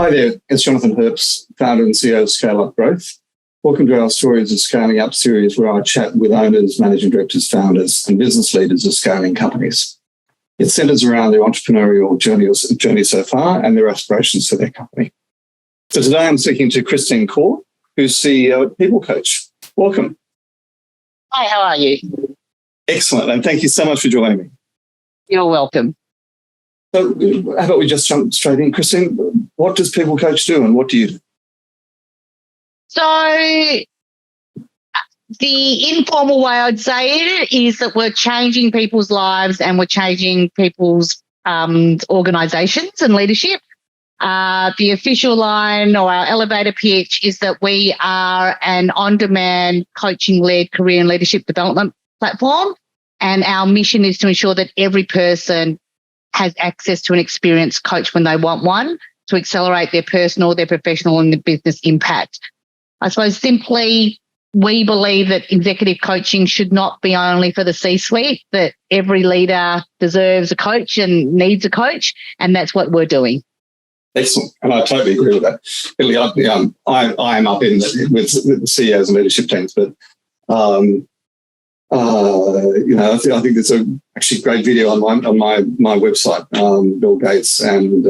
Hi there, it's Jonathan Herbst, founder and CEO of Scale Up Growth. Welcome to our Stories of Scaling Up series, where I chat with owners, managing directors, founders, and business leaders of scaling companies. It centres around their entrepreneurial journey so far and their aspirations for their company. So today I'm speaking to Khor, who's CEO at Peeplcoach. Welcome. Hi, how are you? Excellent, and thank you so much for joining me. You're welcome. So how about we just jump straight in? Christine, what does Peeplcoach do and what do you do? So the informal way I'd say it is that we're changing people's lives and we're changing people's organisations and leadership. The official line or our elevator pitch is that we are an on-demand coaching-led career and leadership development platform, and our mission is to ensure that every person has access to an experienced coach when they want one to accelerate their personal, their professional and their business impact. I suppose simply we believe that executive coaching should not be only for the C-suite, that every leader deserves a coach and needs a coach, and that's what we're doing. Excellent, and I totally agree with that. I am up in with the CEOs and leadership teams, but I think there's a actually great video on my website. Bill Gates and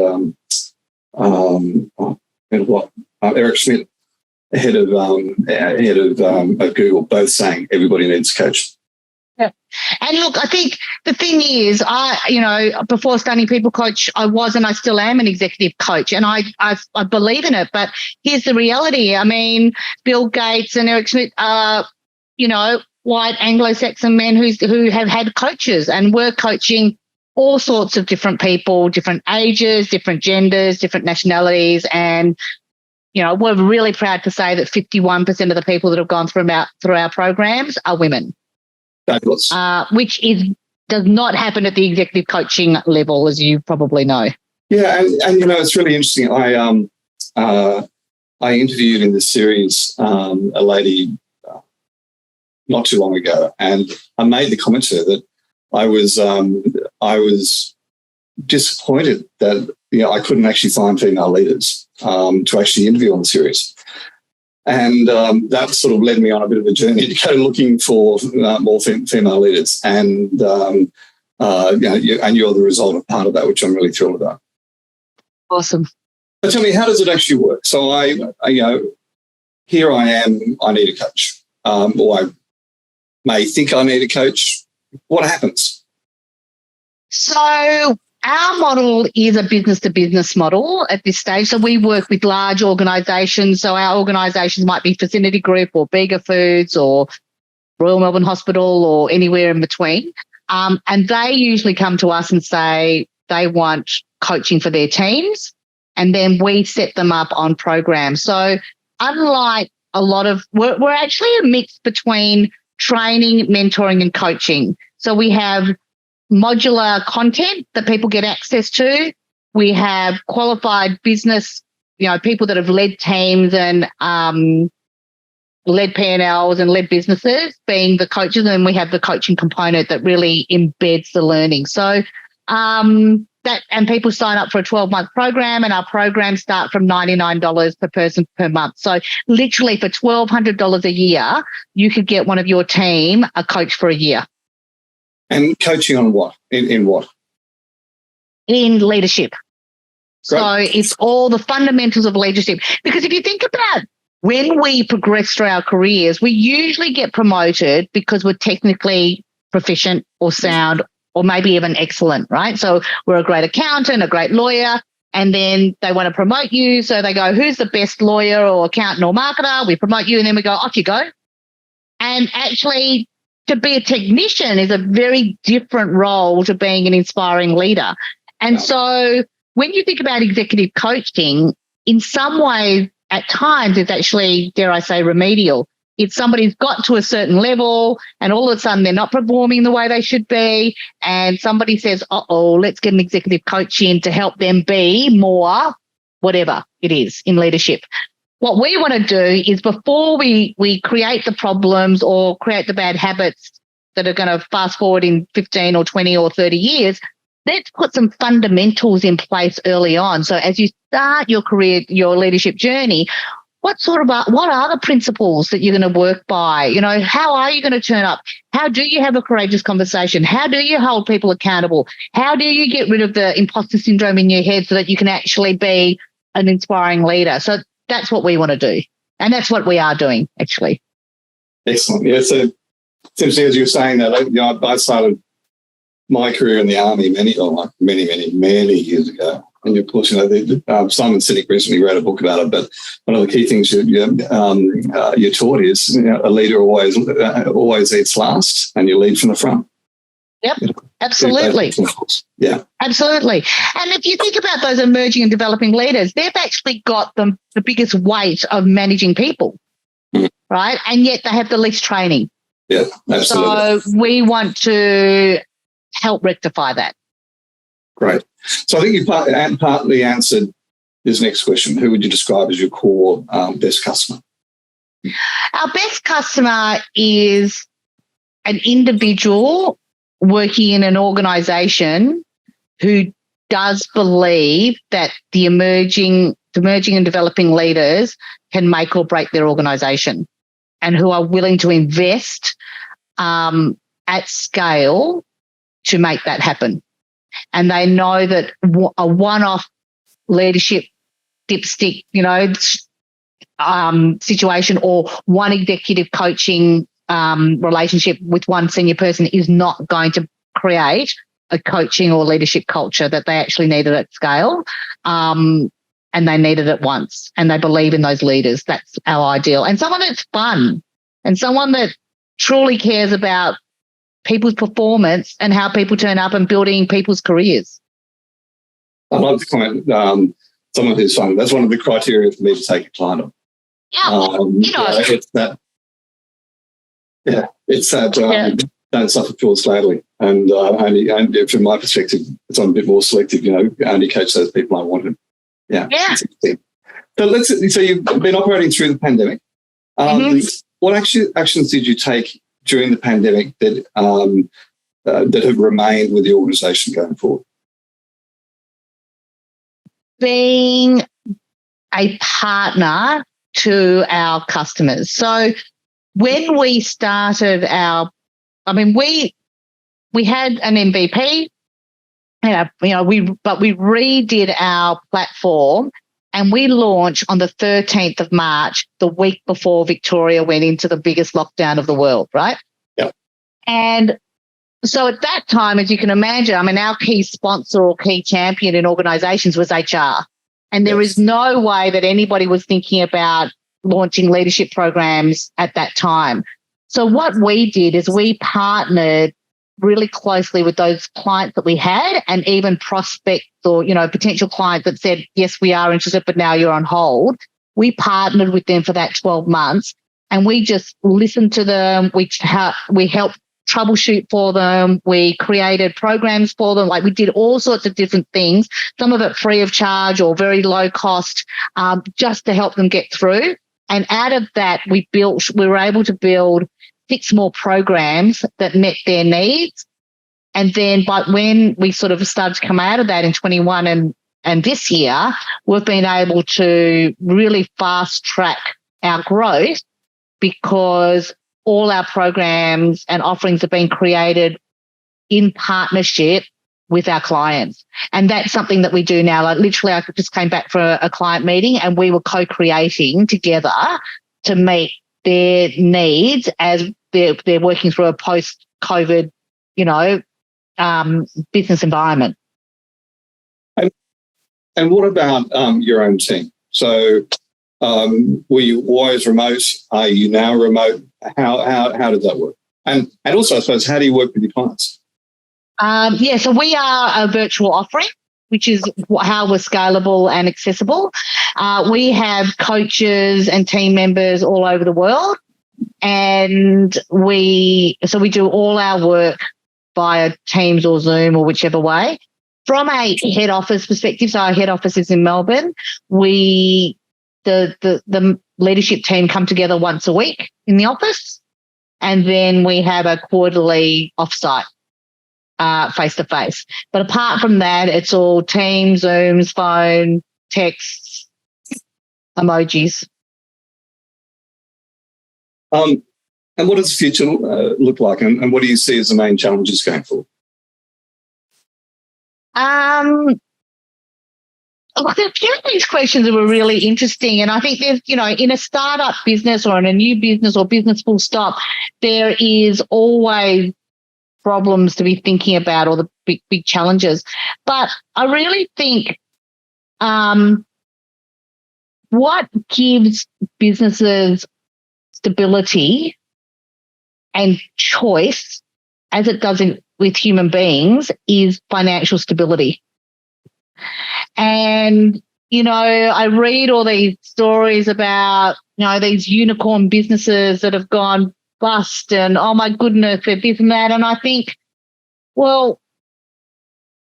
Eric Schmidt, head of Google, both saying everybody needs a coach. Yeah. And look, I think the thing is, before starting Peeplcoach, I was and I still am an executive coach, and I believe in it. But here's the reality. I mean, Bill Gates and Eric Schmidt are, white Anglo-Saxon men who have had coaches, and we're coaching all sorts of different people, different ages, different genders, different nationalities. And, we're really proud to say that 51% of the people that have gone through our programs are women. Fabulous. Which does not happen at the executive coaching level, as you probably know. Yeah, and it's really interesting. I interviewed in this series a lady not too long ago, and I made the comment to her that I was disappointed that I couldn't actually find female leaders to actually interview on the series. And that sort of led me on a bit of a journey to go looking for more female leaders. And, you're the result of part of that, which I'm really thrilled about. Awesome. But tell me, how does it actually work? So here I am, I need a coach. Or I may think I need a coach. What happens? So our model is a business-to-business model at this stage. So we work with large organisations. So our organisations might be Vicinity Group or Bega Foods or Royal Melbourne Hospital or anywhere in between. And they usually come to us and say they want coaching for their teams, and then we set them up on programs. So unlike a lot of, we're actually a mix between training, mentoring and coaching. So we have modular content that people get access to. We have qualified business, people that have led teams and led P&Ls and led businesses being the coaches, and we have the coaching component that really embeds the learning. So and people sign up for a 12-month program, and our programs start from $99 per person per month. So literally for $1,200 a year, you could get one of your team a coach for a year. And coaching on what? In what? In leadership. Great. So it's all the fundamentals of leadership. Because if you think about when we progress through our careers, we usually get promoted because we're technically proficient or sound or maybe even excellent, right? So we're a great accountant, a great lawyer, and then they want to promote you. So they go, who's the best lawyer or accountant or marketer? We promote you, and then we go, off you go. And actually, to be a technician is a very different role to being an inspiring leader. And so when you think about executive coaching, in some ways, at times, it's actually, dare I say, remedial. It's somebody's got to a certain level and all of a sudden they're not performing the way they should be, and somebody says, let's get an executive coach in to help them be more whatever it is in leadership. What we want to do is before we create the problems or create the bad habits that are going to fast forward in 15 or 20 or 30 years, let's put some fundamentals in place early on. So as you start your career, your leadership journey, what are the principles that you're going to work by? You know, how are you going to turn up? How do you have a courageous conversation? How do you hold people accountable? How do you get rid of the imposter syndrome in your head so that you can actually be an inspiring leader? So that's what we want to do. And that's what we are doing, actually. Excellent. Yeah, so essentially, as you were saying that, you know, I started my career in the army many years ago. And of course, you know, Simon Sinek recently wrote a book about it. But one of the key things you're taught is, you know, a leader always eats last, and you lead from the front. Yep, absolutely. Yeah, absolutely. And if you think about those emerging and developing leaders, they've actually got the biggest weight of managing people, right? And yet they have the least training. Yeah, absolutely. So we want to help rectify that. Great. So I think you partly answered this next question. Who would you describe as your core best customer? Our best customer is an individual working in an organisation who does believe that the emerging and developing leaders can make or break their organisation, and who are willing to invest at scale to make that happen. And they know that a one-off leadership dipstick, you know, situation, or one executive coaching relationship with one senior person is not going to create a coaching or leadership culture that they actually needed at scale. And they needed it once, and they believe in those leaders. That's our ideal. And someone that's fun, and someone that truly cares about people's performance and how people turn up and building people's careers. I love the comment, someone who's fun. That's one of the criteria for me to take a client on. It's that don't suffer fools gladly. And only from my perspective, it's on a bit more selective, you know, only coach those people I wanted. Yeah. So you've been operating through the pandemic. What actions did you take during the pandemic that have remained with the organisation going forward? Being a partner to our customers. So when we started we had an MVP, but we redid our platform, and we launched on the 13th of March, the week before Victoria went into the biggest lockdown of the world, right? Yep. And so at that time, as you can imagine, our key sponsor or key champion in organisations was HR. And there is no way that anybody was thinking about launching leadership programs at that time. So what we did is we partnered really closely with those clients that we had, and even prospects or, potential clients that said, yes, we are interested, but now you're on hold. We partnered with them for that 12 months, and we just listened to them. We helped troubleshoot for them. We created programs for them. Like, we did all sorts of different things, some of it free of charge or very low cost, just to help them get through. And out of that, we were able to build 6 more programs that met their needs. And then, but when we sort of started to come out of that in 21 and this year, we've been able to really fast track our growth, because all our programs and offerings have been created in partnership with our clients. And that's something that we do now. Like, literally, I just came back from a client meeting, and we were co-creating together to meet their needs as they're working through a post-COVID, business environment. And what about your own team? So were you always remote? Are you now remote? How did that work? And also, I suppose, how do you work with your clients? So we are a virtual offering, which is how we're scalable and accessible. We have coaches and team members all over the world, and we do all our work via Teams or Zoom or whichever way. From a head office perspective, so our head office is in Melbourne, the leadership team come together once a week in the office, and then we have a quarterly offsite. face-to-face. But apart from that, it's all Teams, Zooms, phone, texts, emojis. And what does the future look like, and what do you see as the main challenges going forward? Look, a few of these questions were really interesting, and I think there's, in a startup business or in a new business or business full stop, there is always problems to be thinking about, or the big challenges. But I really think what gives businesses stability and choice, as it does with human beings, is financial stability. And, I read all these stories about, these unicorn businesses that have gone bust and, oh, my goodness, they're this and that. And I think, well,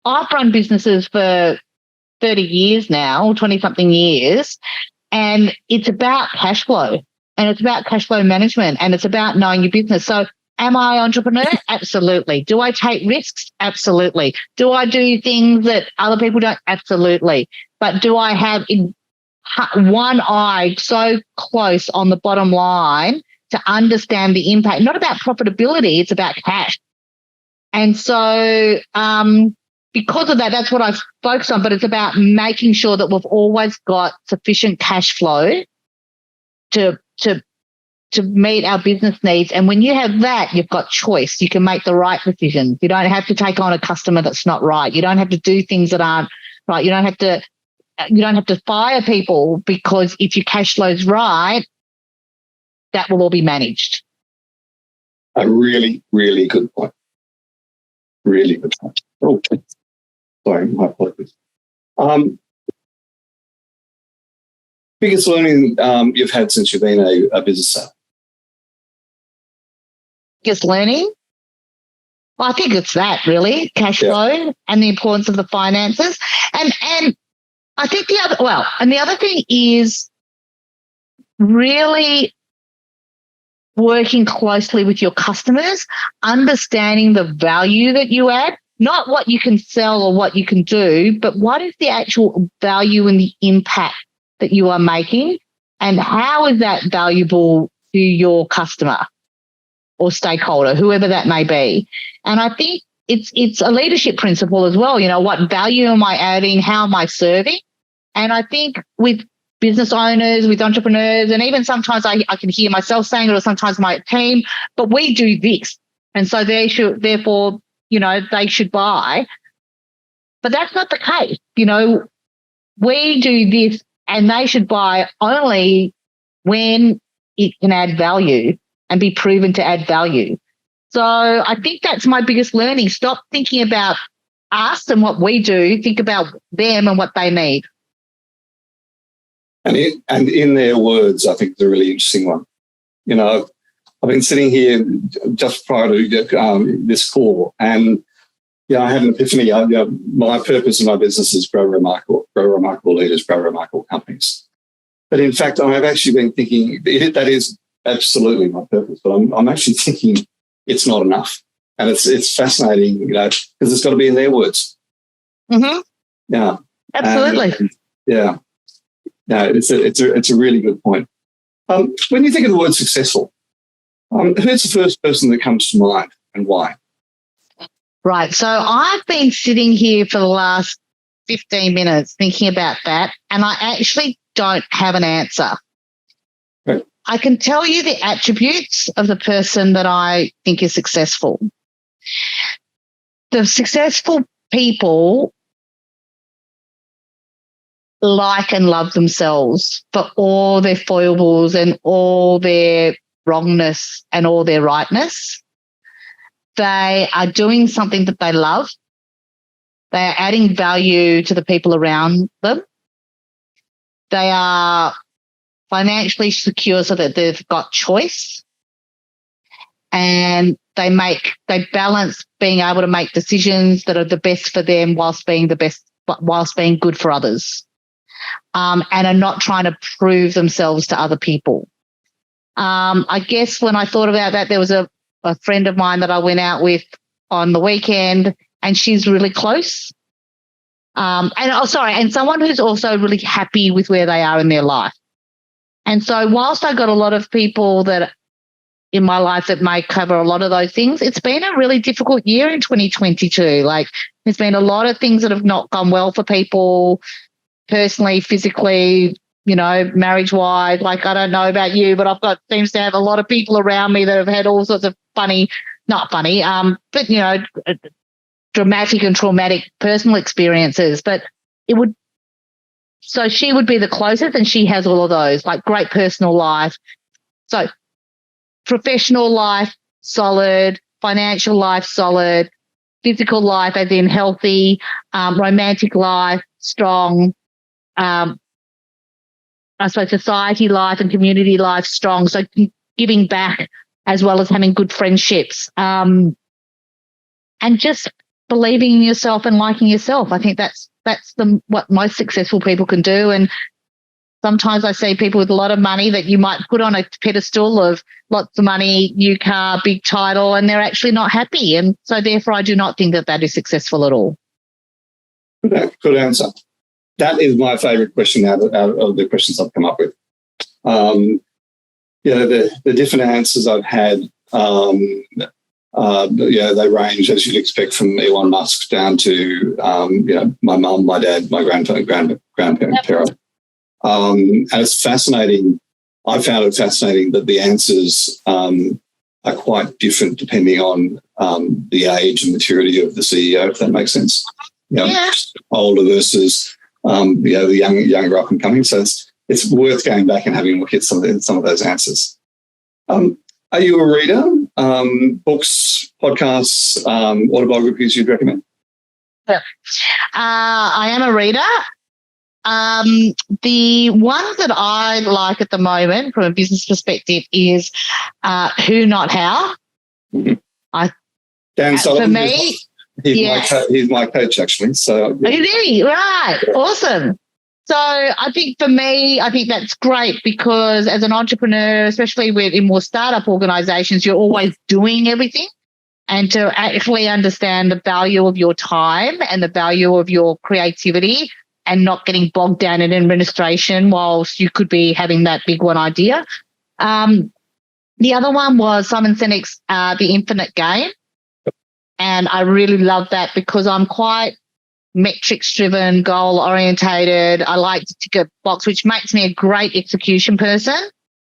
I've run businesses for 30 years now, 20-something years, and it's about cash flow, and it's about cash flow management, and it's about knowing your business. So am I an entrepreneur? Absolutely. Do I take risks? Absolutely. Do I do things that other people don't? Absolutely. But do I have one eye so close on the bottom line to understand the impact? Not about profitability, it's about cash. And so because of that, that's what I've focused on, but it's about making sure that we've always got sufficient cash flow to meet our business needs. And when you have that, you've got choice. You can make the right decisions. You don't have to take on a customer that's not right. You don't have to do things that aren't right. You don't have to fire people, because if your cash flow's right, that will all be managed. A really, really good point. Really good point. Oh, sorry, my apologies. Biggest learning you've had since you've been a business owner? Biggest learning? Well, I think it's that, really, cash flow and the importance of the finances. And I think the other thing is really working closely with your customers, understanding the value that you add, not what you can sell or what you can do, but what is the actual value and the impact that you are making, and how is that valuable to your customer or stakeholder, whoever that may be. And I think it's a leadership principle as well. What value am I adding? How am I serving? And I think with business owners, with entrepreneurs, and even sometimes I can hear myself saying it, or sometimes my team, but we do this. And so they should buy. But that's not the case. We do this and they should buy only when it can add value and be proven to add value. So I think that's my biggest learning. Stop thinking about us and what we do. Think about them and what they need. And in their words, I think it's a really interesting one. I've been sitting here just prior to this call, and I had an epiphany. My purpose in my business is grow remarkable leaders, grow remarkable companies. But in fact, I've actually been thinking that is absolutely my purpose. But I'm actually thinking it's not enough, and it's fascinating, because it's got to be in their words. Mm-hmm. Yeah, absolutely. And, no, it's a really good point. When you think of the word successful, who's the first person that comes to mind, and why? Right. So I've been sitting here for the last 15 minutes thinking about that, and I actually don't have an answer. Okay. I can tell you the attributes of the person that I think is successful. The successful people like and love themselves for all their foibles and all their wrongness and all their rightness. They are doing something that they love. They are adding value to the people around them. They are financially secure so that they've got choice. And they balance being able to make decisions that are the best for them whilst being good for others. And are not trying to prove themselves to other people. I guess when I thought about that, there was a friend of mine that I went out with on the weekend, and she's really close. And someone who's also really happy with where they are in their life. And so whilst I got a lot of people that in my life that may cover a lot of those things, it's been a really difficult year in 2022. Like, there's been a lot of things that have not gone well for people personally, physically, marriage-wise. Like, I don't know about you, but seems to have a lot of people around me that have had all sorts of not funny, but, dramatic and traumatic personal experiences. But so she would be the closest, and she has all of those, like great personal life. So professional life, solid, financial life, solid, physical life as in healthy, romantic life, strong, I suppose society life and community life, strong. So giving back as well as having good friendships, and just believing in yourself and liking yourself. I think that's what most successful people can do. And sometimes I see people with a lot of money that you might put on a pedestal of lots of money, new car, big title, and they're actually not happy. And so therefore I do not think that is successful at all. Good answer. That is my favourite question out of the questions I've come up with. The different answers I've had, they range, as you'd expect, from Elon Musk down to, my mum, my dad, my grandparent. And it's fascinating. I found it fascinating that the answers are quite different depending on the age and maturity of the CEO, if that makes sense. Older versus the younger up and coming. So it's worth going back and having a look at some of those answers. Are you a reader? Books, podcasts, autobiographies you'd recommend? Yeah. I am a reader. The one that I like at the moment from a business perspective is Who Not How. Mm-hmm. Dan Sullivan, for me, he's my coach, actually. So really? Right. Awesome. So I think for me, that's great because as an entrepreneur, especially in more startup organizations, you're always doing everything. And to actually understand the value of your time and the value of your creativity and not getting bogged down in administration whilst you could be having that big one idea. The other one was Simon Sinek's The Infinite Game. And I really love that because I'm quite metrics-driven, goal-orientated. I like to tick a box, which makes me a great execution person.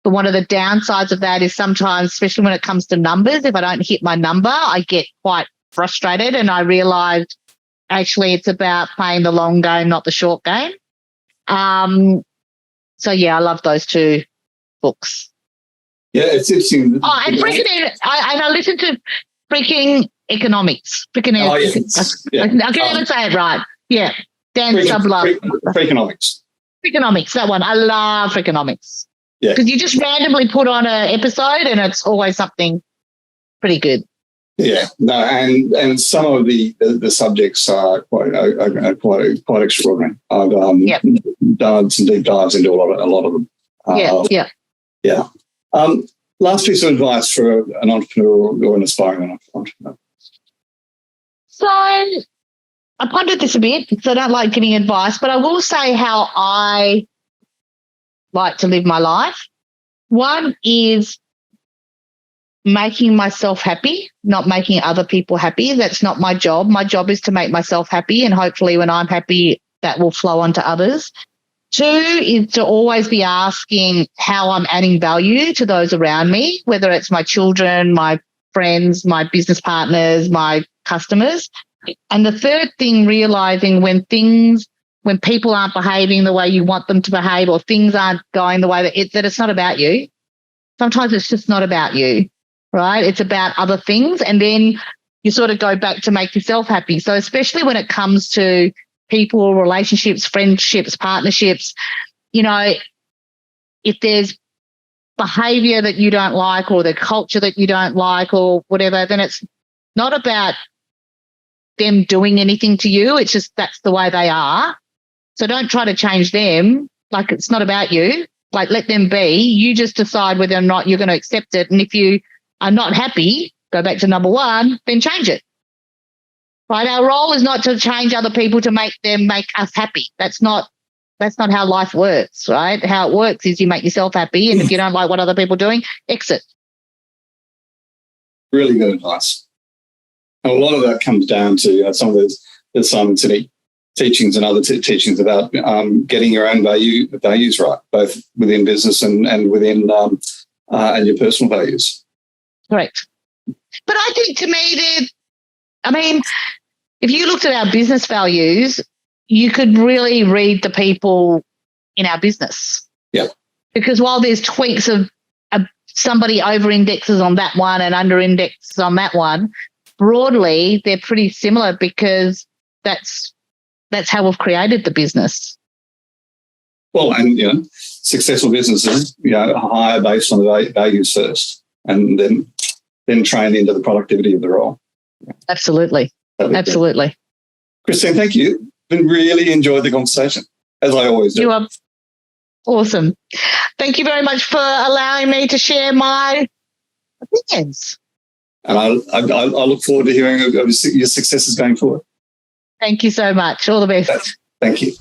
But one of the downsides of that is sometimes, especially when it comes to numbers, if I don't hit my number, I get quite frustrated, and I realised actually it's about playing the long game, not the short game. So, yeah, I love those two books. Yeah, it's interesting. Oh, and I listen to freaking economics. Yes. I can't even say it right. Yeah. Dan Sublove. Freakonomics. Freakonomics, that one. I love Freakonomics. Yeah. Because you just randomly put on an episode and it's always something pretty good. Yeah. No, and some of the subjects are quite extraordinary. I've done some deep dives into a lot of them. Yeah. Last piece of advice for an entrepreneur or an aspiring entrepreneur. So I pondered this a bit because I don't like giving advice, but I will say how I like to live my life. One is making myself happy, not making other people happy. That's not my job. My job is to make myself happy, and hopefully when I'm happy, that will flow on to others. Two is to always be asking how I'm adding value to those around me, whether it's my children, my friends, my business partners, my customers. And the third thing, realizing when people aren't behaving the way you want them to behave, or things aren't going the way that it's not about you. Sometimes it's just not about you, right? It's about other things. And then you sort of go back to make yourself happy. So especially when it comes to people, relationships, friendships, partnerships, if there's behavior that you don't like or the culture that you don't like or whatever, then it's not about them doing anything to you. It's just that's the way they are. So don't try to change them. Like, it's not about you. Like, let them be. You just decide whether or not you're going to accept it. And if you are not happy, go back to number one, then change it. Right? Our role is not to change other people to make us happy. That's not how life works, right? How it works is you make yourself happy, and if you don't like what other people are doing, exit. Really good advice. And a lot of that comes down to some of the Simon Sinek teachings and other teachings about getting your own values right, both within business and within and your personal values. Correct. But I think to me, if you looked at our business values, you could really read the people in our business. Yeah. Because while there's tweaks of somebody over-indexes on that one and under-indexes on that one, broadly they're pretty similar because that's how we've created the business. Well, and successful businesses hire based on the values first, and then train into the productivity of the role. Absolutely. Absolutely. Christine, thank you. Been really enjoyed the conversation, as I always do. You are awesome. Thank you very much for allowing me to share my opinions. And I look forward to hearing of your successes going forward. Thank you so much. All the best. Thank you.